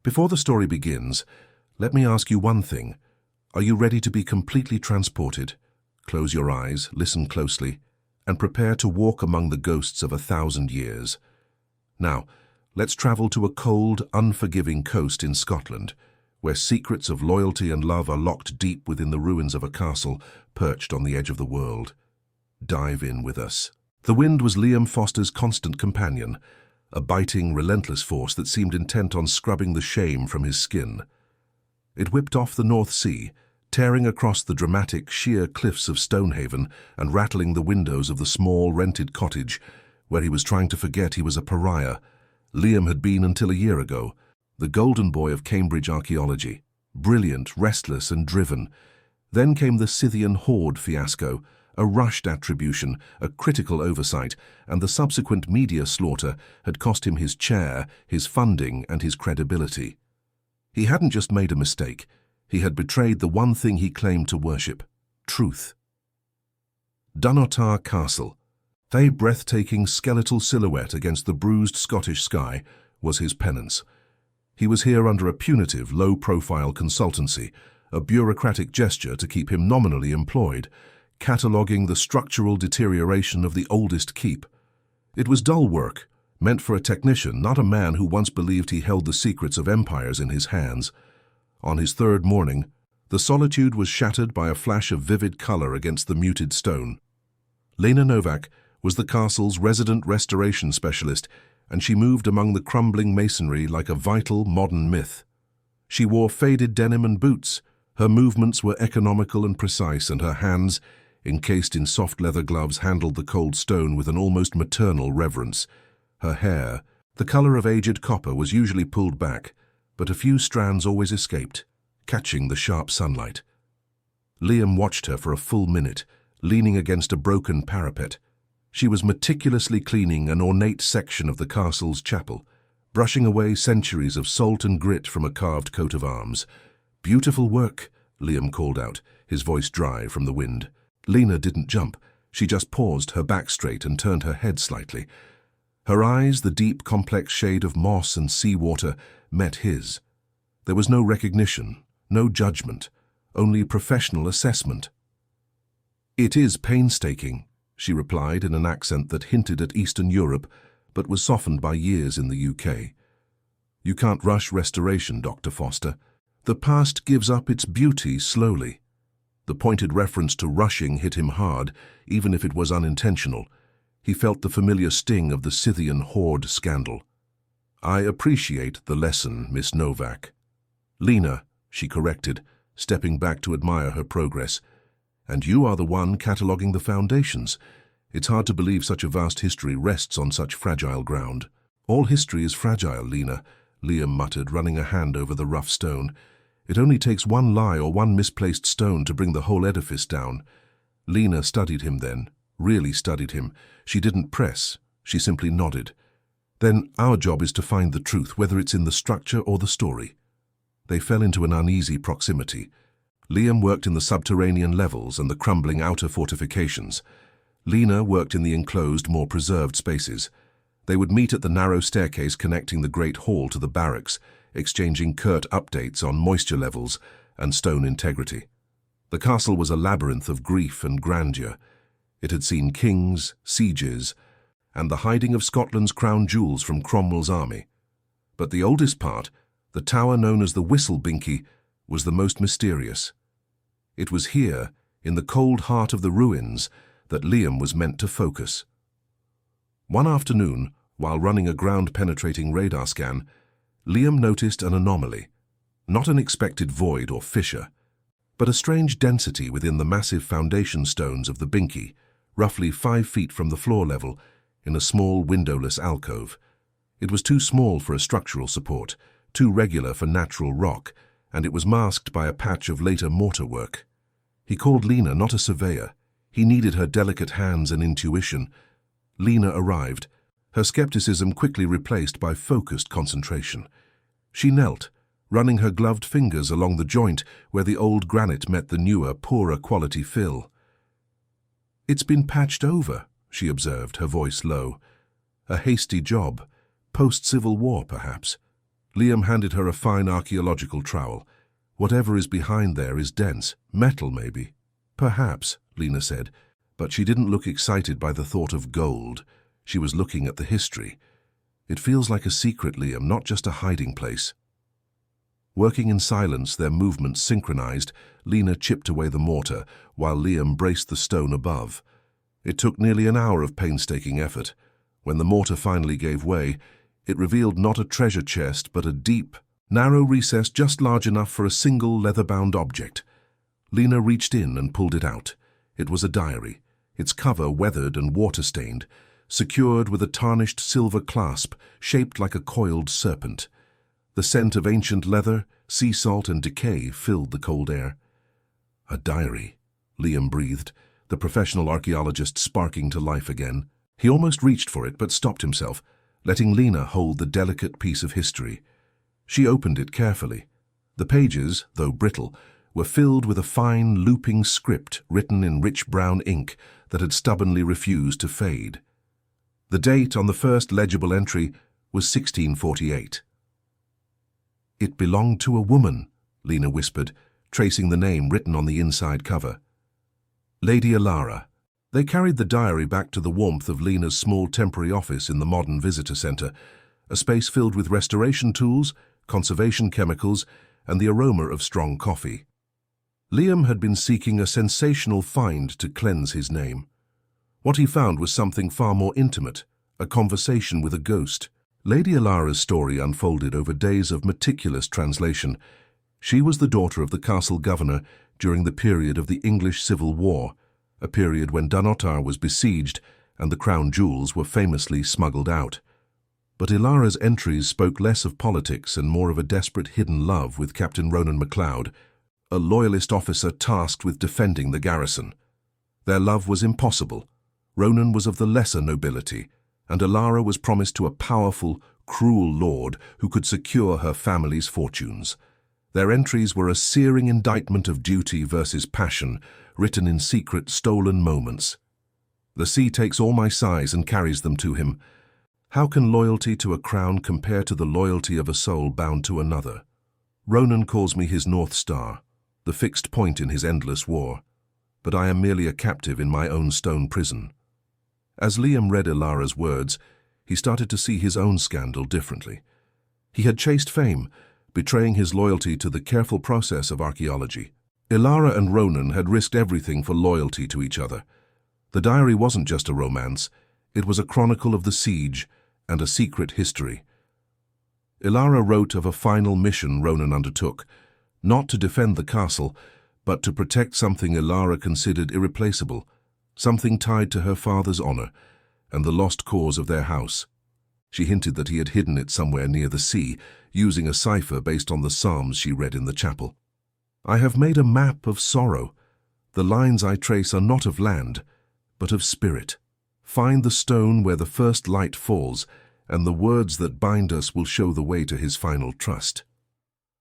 Before the story begins, let me ask you one thing. Are you ready to be completely transported? Close your eyes, listen closely, and prepare to walk among the ghosts of 1,000 years. Now, let's travel to a cold, unforgiving coast in Scotland, where secrets of loyalty and love are locked deep within the ruins of a castle perched on the edge of the world. Dive in with us. The wind was Liam Foster's constant companion, a biting, relentless force that seemed intent on scrubbing the shame from his skin. It whipped off the North Sea, tearing across the dramatic, sheer cliffs of Stonehaven and rattling the windows of the small, rented cottage where he was trying to forget he was a pariah. Liam had been until a year ago, the golden boy of Cambridge archaeology, brilliant, restless and driven. Then came the Scythian Horde fiasco, a rushed attribution, a critical oversight, and the subsequent media slaughter had cost him his chair, his funding and his credibility. He hadn't just made a mistake, he had betrayed the one thing he claimed to worship: truth. Dunnottar Castle, a breathtaking skeletal silhouette against the bruised Scottish sky, was his penance. He was here under a punitive, low-profile consultancy, a bureaucratic gesture to keep him nominally employed, cataloguing the structural deterioration of the oldest keep. It was dull work, meant for a technician, not a man who once believed he held the secrets of empires in his hands. On his third morning, the solitude was shattered by a flash of vivid color against the muted stone. Lena Novak was the castle's resident restoration specialist, and she moved among the crumbling masonry like a vital modern myth. She wore faded denim and boots. Her movements were economical and precise, and her hands, encased in soft leather gloves, handled the cold stone with an almost maternal reverence. Her hair, the color of aged copper, was usually pulled back, but a few strands always escaped, catching the sharp sunlight. Liam watched her for a full minute, leaning against a broken parapet. She was meticulously cleaning an ornate section of the castle's chapel, brushing away centuries of salt and grit from a carved coat of arms. "Beautiful work," Liam called out, his voice dry from the wind. Lena didn't jump. She just paused, her back straight, and turned her head slightly. Her eyes, the deep, complex shade of moss and seawater, met his. There was no recognition, no judgment, only professional assessment. "It is painstaking," she replied in an accent that hinted at Eastern Europe, but was softened by years in the UK. "You can't rush restoration, Dr. Foster. The past gives up its beauty slowly." The pointed reference to rushing hit him hard, even if it was unintentional. He felt the familiar sting of the Scythian Horde scandal. "I appreciate the lesson, Miss Novak." "Lena," she corrected, stepping back to admire her progress. "And you are the one cataloguing the foundations. It's hard to believe such a vast history rests on such fragile ground." "All history is fragile, Lena," Liam muttered, running a hand over the rough stone. "It only takes one lie or one misplaced stone to bring the whole edifice down." Lena studied him then, really studied him. She didn't press, she simply nodded. "Then our job is to find the truth, whether it's in the structure or the story." They fell into an uneasy proximity. Liam worked in the subterranean levels and the crumbling outer fortifications. Lena worked in the enclosed, more preserved spaces. They would meet at the narrow staircase connecting the Great Hall to the barracks, exchanging curt updates on moisture levels and stone integrity. The castle was a labyrinth of grief and grandeur. It had seen kings, sieges, and the hiding of Scotland's crown jewels from Cromwell's army. But the oldest part, the tower known as the Whistle Binkie, was the most mysterious. It was here, in the cold heart of the ruins, that Liam was meant to focus. One afternoon, while running a ground-penetrating radar scan, Liam noticed an anomaly. Not an expected void or fissure, but a strange density within the massive foundation stones of the Binkie, roughly 5 feet from the floor level, in a small windowless alcove. It was too small for a structural support, too regular for natural rock, and it was masked by a patch of later mortar work. He called Lena not a surveyor. He needed her delicate hands and intuition. Lena arrived, her skepticism quickly replaced by focused concentration. She knelt, running her gloved fingers along the joint where the old granite met the newer, poorer quality fill. "It's been patched over," she observed, her voice low. "A hasty job. Post-Civil War, perhaps." Liam handed her a fine archaeological trowel. Whatever is behind there is dense. Metal, maybe. Perhaps, Lena said, but she didn't look excited by the thought of gold. She was looking at the history. It feels like a secret, Liam, not just a hiding place. Working in silence, their movements synchronized, Lena chipped away the mortar, while Liam braced the stone above. It took nearly an hour of painstaking effort. When the mortar finally gave way, it revealed not a treasure chest, but a deep, narrow recess just large enough for a single leather-bound object. Lena reached in and pulled it out. It was a diary, its cover weathered and water-stained, secured with a tarnished silver clasp shaped like a coiled serpent. The scent of ancient leather, sea salt, and decay filled the cold air. A diary, Liam breathed, the professional archaeologist sparking to life again. He almost reached for it but stopped himself, letting Lena hold the delicate piece of history. She opened it carefully. The pages, though brittle, were filled with a fine, looping script written in rich brown ink that had stubbornly refused to fade. The date on the first legible entry was 1648. "It belonged to a woman," Lena whispered, tracing the name written on the inside cover. Lady Elara. They carried the diary back to the warmth of Lena's small temporary office in the modern visitor center, a space filled with restoration tools, conservation chemicals, and the aroma of strong coffee. Liam had been seeking a sensational find to cleanse his name. What he found was something far more intimate, a conversation with a ghost. Lady Elara's story unfolded over days of meticulous translation. She was the daughter of the castle governor during the period of the English Civil War, a period when Dunnottar was besieged and the crown jewels were famously smuggled out. But Elara's entries spoke less of politics and more of a desperate hidden love with Captain Ronan MacLeod, a loyalist officer tasked with defending the garrison. Their love was impossible. Ronan was of the lesser nobility, and Elara was promised to a powerful, cruel lord who could secure her family's fortunes. Their entries were a searing indictment of duty versus passion, written in secret, stolen moments. "The sea takes all my sighs and carries them to him. How can loyalty to a crown compare to the loyalty of a soul bound to another? Ronan calls me his North Star, the fixed point in his endless war, but I am merely a captive in my own stone prison." As Liam read Elara's words, he started to see his own scandal differently. He had chased fame, betraying his loyalty to the careful process of archaeology. Elara and Ronan had risked everything for loyalty to each other. The diary wasn't just a romance, it was a chronicle of the siege and a secret history. Elara wrote of a final mission Ronan undertook, not to defend the castle, but to protect something Elara considered irreplaceable, something tied to her father's honor and the lost cause of their house. She hinted that he had hidden it somewhere near the sea, using a cipher based on the psalms she read in the chapel. "I have made a map of sorrow. The lines I trace are not of land, but of spirit. Find the stone where the first light falls, and the words that bind us will show the way to his final trust."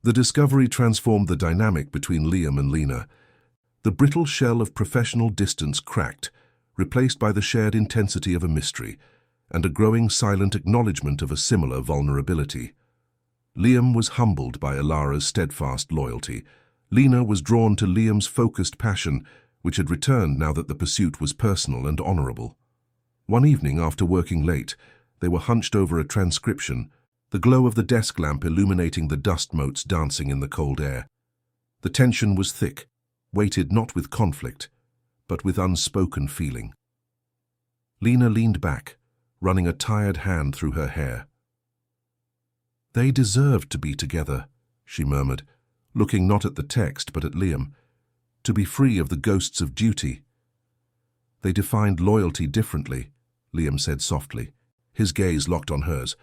The discovery transformed the dynamic between Liam and Lena. The brittle shell of professional distance cracked, replaced by the shared intensity of a mystery, and a growing silent acknowledgement of a similar vulnerability. Liam was humbled by Elara's steadfast loyalty. Lena was drawn to Liam's focused passion, which had returned now that the pursuit was personal and honorable. One evening, after working late, they were hunched over a transcription, the glow of the desk lamp illuminating the dust motes dancing in the cold air. The tension was thick, weighted not with conflict, but with unspoken feeling. Lena leaned back, running a tired hand through her hair. "They deserved to be together," she murmured, looking not at the text but at Liam, "to be free of the ghosts of duty." "They defined loyalty differently," Liam said softly, his gaze locked on hers.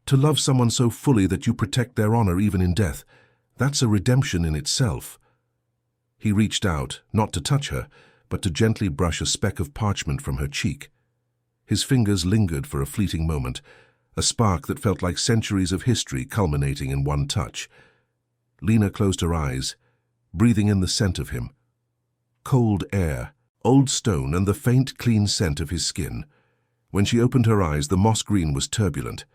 "To love someone so fully that you protect their honor even in death, that's a redemption in itself." He reached out, not to touch her, but to gently brush a speck of parchment from her cheek. His fingers lingered for a fleeting moment, a spark that felt like centuries of history culminating in one touch. Lena closed her eyes, breathing in the scent of him. Cold air, old stone, and the faint, clean scent of his skin. When she opened her eyes, the moss green was turbulent.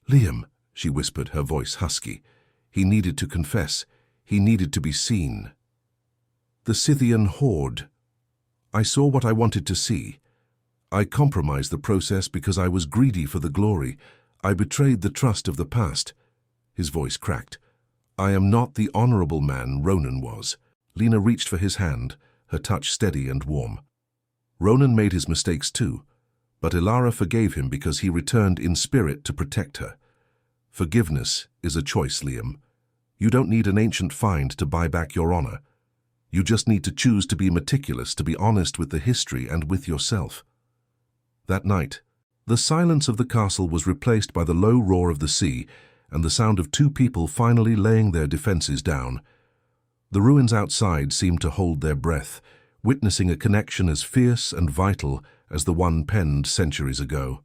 "Liam," she whispered, her voice husky. He needed to confess. He needed to be seen. The Scythian horde. I saw what I wanted to see. I compromised the process because I was greedy for the glory. I betrayed the trust of the past. His voice cracked. I am not the honorable man Ronan was. Lena reached for his hand, her touch steady and warm. Ronan made his mistakes too, but Elara forgave him because he returned in spirit to protect her. Forgiveness is a choice, Liam. You don't need an ancient find to buy back your honor. You just need to choose to be meticulous, to be honest with the history and with yourself. That night, the silence of the castle was replaced by the low roar of the sea and the sound of two people finally laying their defenses down. The ruins outside seemed to hold their breath, witnessing a connection as fierce and vital as the one penned centuries ago.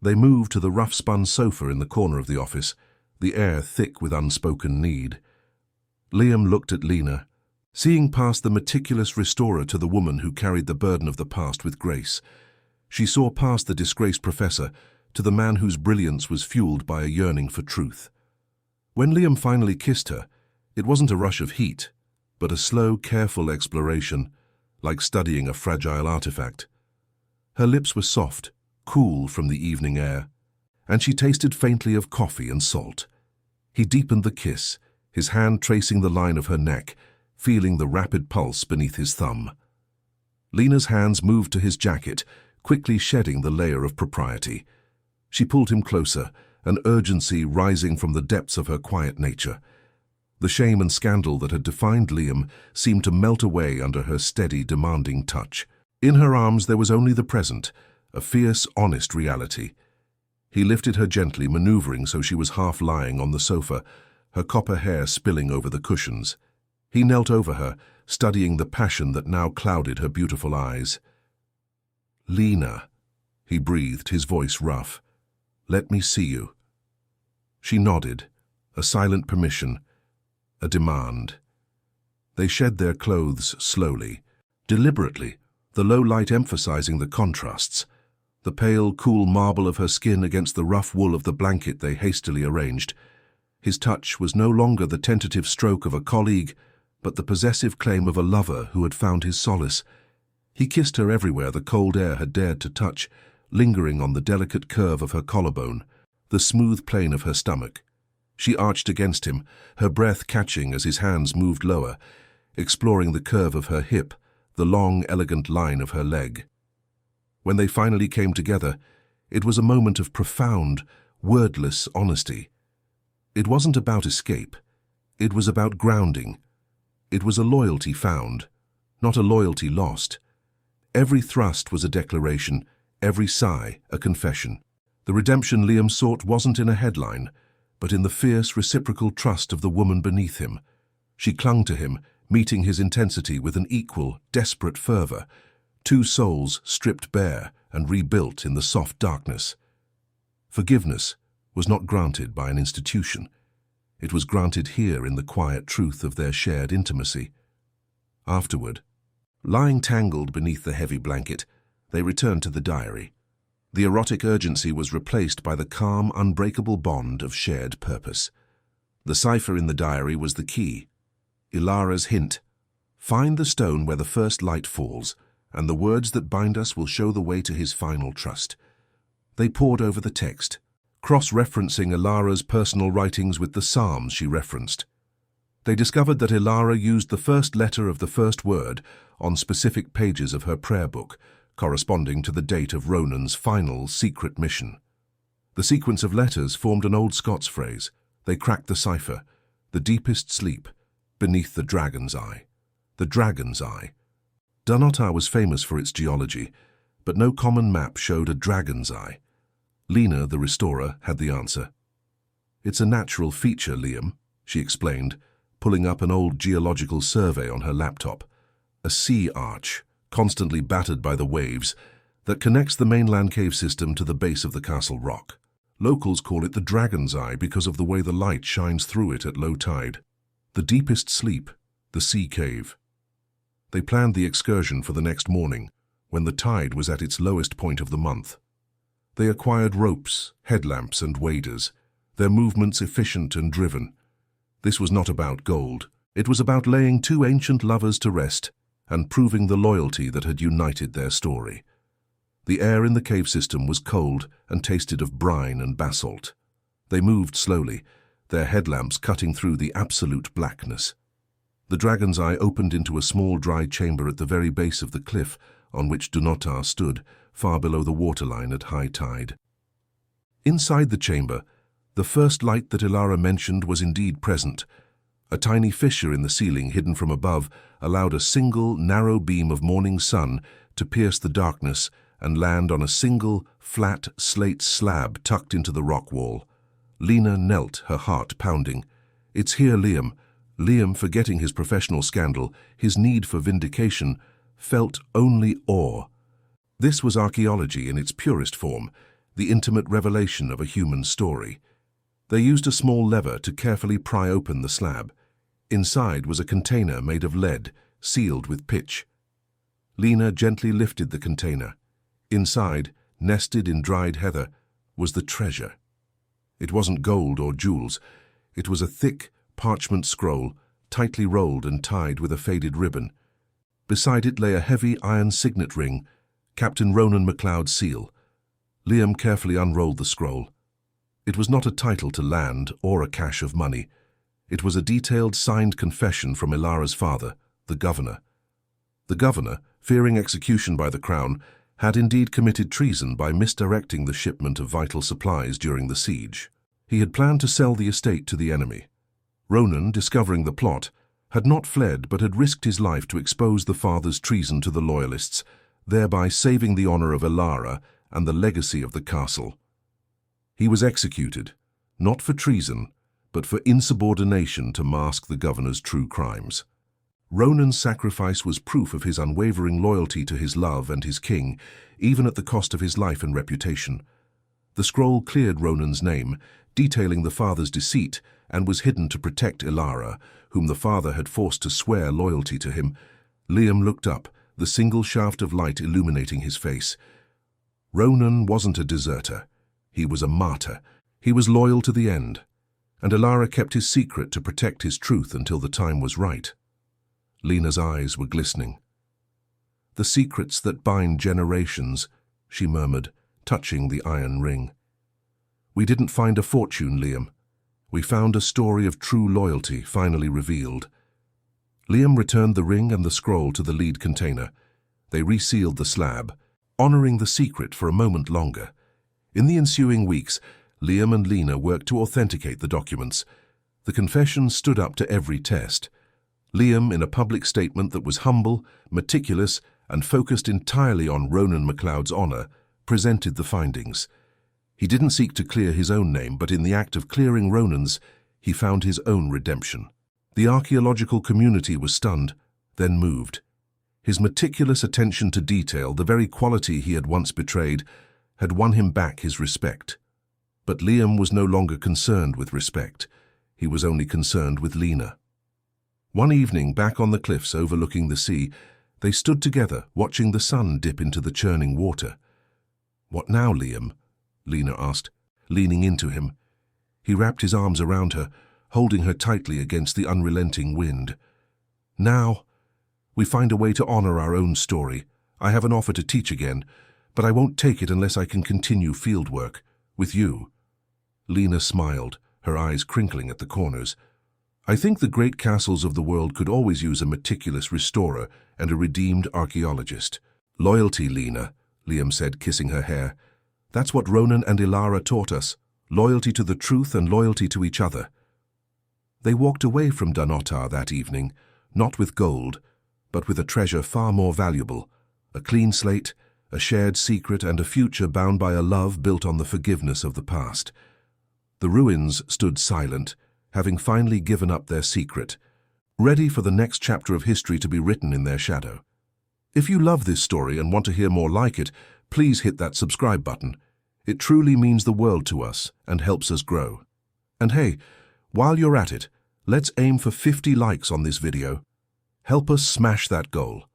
They moved to the rough-spun sofa in the corner of the office, the air thick with unspoken need. Liam looked at Lena, seeing past the meticulous restorer to the woman who carried the burden of the past with grace. She saw past the disgraced professor to the man whose brilliance was fueled by a yearning for truth. When Liam finally kissed her, it wasn't a rush of heat, but a slow, careful exploration, like studying a fragile artifact. Her lips were soft, cool from the evening air, and she tasted faintly of coffee and salt. He deepened the kiss, his hand tracing the line of her neck, feeling the rapid pulse beneath his thumb. Lena's hands moved to his jacket, quickly shedding the layer of propriety. She pulled him closer, an urgency rising from the depths of her quiet nature. The shame and scandal that had defined Liam seemed to melt away under her steady, demanding touch. In her arms there was only the present, a fierce, honest reality. He lifted her gently, maneuvering so she was half lying on the sofa, her copper hair spilling over the cushions. He knelt over her, studying the passion that now clouded her beautiful eyes. "Lena," he breathed, his voice rough. "Let me see you." She nodded, a silent permission, a demand. They shed their clothes slowly, deliberately, the low light emphasizing the contrasts. The pale, cool marble of her skin against the rough wool of the blanket they hastily arranged. His touch was no longer the tentative stroke of a colleague, but the possessive claim of a lover who had found his solace. He kissed her everywhere the cold air had dared to touch, lingering on the delicate curve of her collarbone, the smooth plane of her stomach. She arched against him, her breath catching as his hands moved lower, exploring the curve of her hip, the long, elegant line of her leg. When they finally came together, it was a moment of profound, wordless honesty. It wasn't about escape. It was about grounding. It was a loyalty found, not a loyalty lost. Every thrust was a declaration, every sigh a confession. The redemption Liam sought wasn't in a headline, but in the fierce, reciprocal trust of the woman beneath him. She clung to him, meeting his intensity with an equal, desperate fervor, two souls stripped bare and rebuilt in the soft darkness. Forgiveness was not granted by an institution. It was granted here in the quiet truth of their shared intimacy. Afterward, lying tangled beneath the heavy blanket, they returned to the diary. The erotic urgency was replaced by the calm, unbreakable bond of shared purpose. The cipher in the diary was the key. Elara's hint: "Find the stone where the first light falls, and the words that bind us will show the way to his final trust." They pored over the text, cross-referencing Elara's personal writings with the Psalms she referenced. They discovered that Elara used the first letter of the first word on specific pages of her prayer book, corresponding to the date of Ronan's final secret mission. The sequence of letters formed an old Scots phrase. They cracked the cipher: "The deepest sleep, beneath the dragon's eye." The dragon's eye. Dunnottar was famous for its geology, but no common map showed a dragon's eye. Lena, the restorer, had the answer. "It's a natural feature, Liam," she explained, pulling up an old geological survey on her laptop. "A sea arch, constantly battered by the waves, that connects the mainland cave system to the base of the castle rock. Locals call it the Dragon's Eye because of the way the light shines through it at low tide. The deepest sleep, the sea cave." They planned the excursion for the next morning, when the tide was at its lowest point of the month. They acquired ropes, headlamps, and waders. their movements efficient and driven. This was not about gold. It was about laying two ancient lovers to rest and proving the loyalty that had united their story. The air in the cave system was cold and tasted of brine and basalt. They moved slowly, their headlamps cutting through the absolute blackness. The dragon's eye opened into a small dry chamber at the very base of the cliff on which Dunnottar stood, far below the waterline at high tide. Inside the chamber, the first light that Elara mentioned was indeed present. A tiny fissure in the ceiling hidden from above allowed a single, narrow beam of morning sun to pierce the darkness and land on a single, flat slate slab tucked into the rock wall. Lena knelt, her heart pounding. "It's here, Liam." Liam, forgetting his professional scandal, his need for vindication, felt only awe. This was archaeology in its purest form, the intimate revelation of a human story. They used a small lever to carefully pry open the slab. Inside was a container made of lead, sealed with pitch. Lena gently lifted the container. Inside, nested in dried heather, was the treasure. It wasn't gold or jewels. It was a thick, parchment scroll, tightly rolled and tied with a faded ribbon. Beside it lay a heavy iron signet ring, Captain Ronan MacLeod's seal. Liam carefully unrolled the scroll. It was not a title to land or a cache of money. It was a detailed signed confession from Elara's father, the governor. The governor, fearing execution by the crown, had indeed committed treason by misdirecting the shipment of vital supplies during the siege. He had planned to sell the estate to the enemy. Ronan, discovering the plot, had not fled but had risked his life to expose the father's treason to the loyalists, thereby saving the honor of Elara and the legacy of the castle. He was executed, not for treason, but for insubordination to mask the governor's true crimes. Ronan's sacrifice was proof of his unwavering loyalty to his love and his king, even at the cost of his life and reputation. The scroll cleared Ronan's name, detailing the father's deceit, and was hidden to protect Elara, whom the father had forced to swear loyalty to him. Liam looked up, the single shaft of light illuminating his face. Ronan wasn't a deserter. He was a martyr. He was loyal to the end. And Elara kept his secret to protect his truth until the time was right. Lena's eyes were glistening. "The secrets that bind generations," she murmured, touching the iron ring. "We didn't find a fortune, Liam. We found a story of true loyalty finally revealed." Liam returned the ring and the scroll to the lead container. They resealed the slab, honoring the secret for a moment longer. In the ensuing weeks, Liam and Lena worked to authenticate the documents. The confession stood up to every test. Liam, in a public statement that was humble, meticulous, and focused entirely on Ronan MacLeod's honor, presented the findings. He didn't seek to clear his own name, but in the act of clearing Ronan's, he found his own redemption. The archaeological community was stunned, then moved. His meticulous attention to detail, the very quality he had once betrayed, had won him back his respect. But Liam was no longer concerned with respect. He was only concerned with Lena. One evening, back on the cliffs overlooking the sea, they stood together, watching the sun dip into the churning water. "What now, Liam?" Lena asked, leaning into him. He wrapped his arms around her, holding her tightly against the unrelenting wind. "Now, we find a way to honor our own story. I have an offer to teach again, but I won't take it unless I can continue field work with you." Lena smiled, her eyes crinkling at the corners. "I think the great castles of the world could always use a meticulous restorer and a redeemed archaeologist." "Loyalty, Lena," Liam said, kissing her hair. "That's what Ronan and Elara taught us. Loyalty to the truth and loyalty to each other." They walked away from Dunnottar that evening, not with gold, but with a treasure far more valuable, a clean slate, a shared secret, and a future bound by a love built on the forgiveness of the past. The ruins stood silent, having finally given up their secret, ready for the next chapter of history to be written in their shadow. If you love this story and want to hear more like it, please hit that subscribe button. It truly means the world to us and helps us grow. And hey, while you're at it, let's aim for 50 likes on this video. Help us smash that goal.